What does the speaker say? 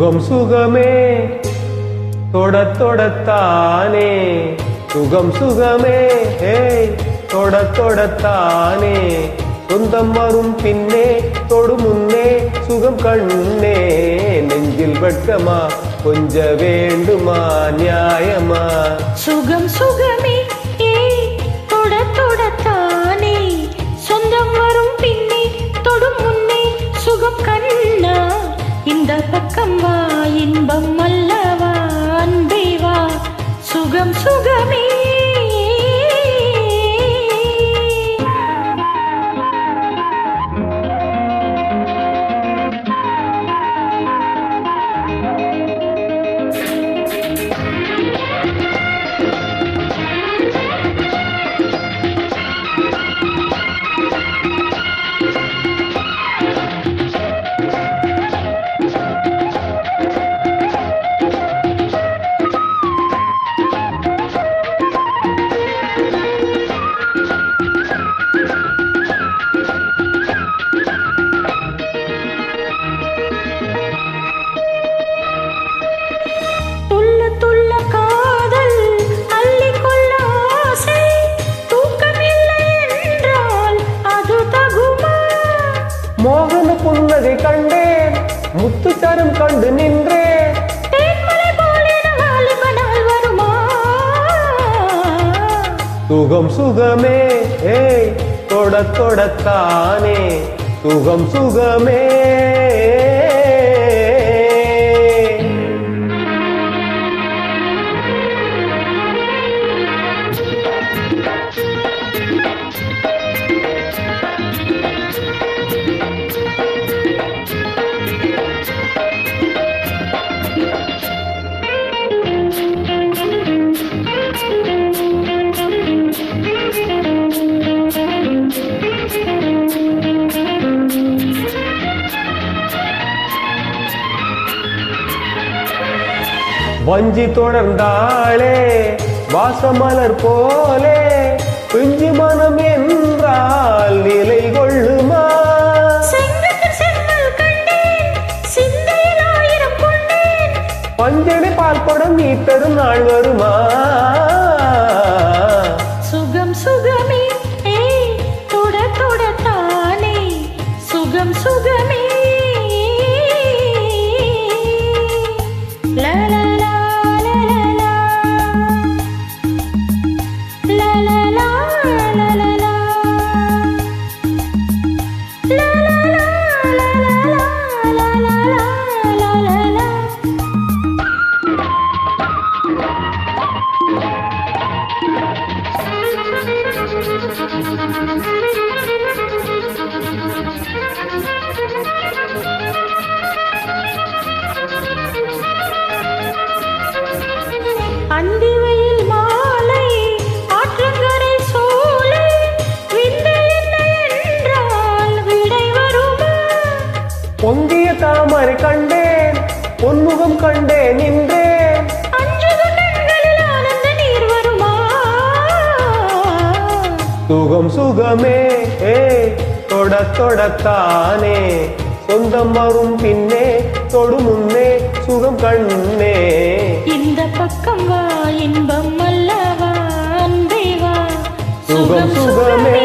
சுகம் சுகமே தொட தொடத்தானே சுகம் சுகமே தொட தொடத்தானே சொந்தம் வரும் பின்னே தொடு முன்னே சுகம் கண்ணே நெஞ்சில் வெட்கமா கொஞ்ச வேண்டுமா நியாயமா சுகம் சுகமே தொட தொடத்தானே சொந்தம் வரும் பின்னே தொடு முன்னே சுகம் கண்ணா இந்த பக்கம் வா இன்பம் அல்லவா அன்பே வா சுகம் சுகமே மோகன புன்னகை கண்டேன் முத்துச்சரம் கண்டு நின்றேன் சுகம் சுகமே தொட தொடத்தானே சுகம் சுகமே வஞ்சி தொடர்ந்தாளே வாசமலர் போலே பிஞ்சு மனம் என்றால் நிலை கொள்ளுமா பஞ்சனை பால் படம் நீ தரும் நாள் வருமா சுகம் சுகமே தொட தொடத்தானே சுகம் சுகமே அந்தி வெயில் மாலை ஆற்றங்கரை சோலை விந்தை என்ன என்றால் விடை வருமா பொங்கிய தாமரை கண்டேன் பொன்முகம் கண்டேன் நின்றேன் அஞ்சுக கண்களில் ஆனந்த நீர் வருமா சுகம் சுகமே தொட தொடத்தானே சொந்தம் வரும் பின்னே தொடு முன்னே சுகம் கண்ணே இந்த பக்கம் வா இன்பம் அல்லவா அன்பே வா சுகம் சுகமே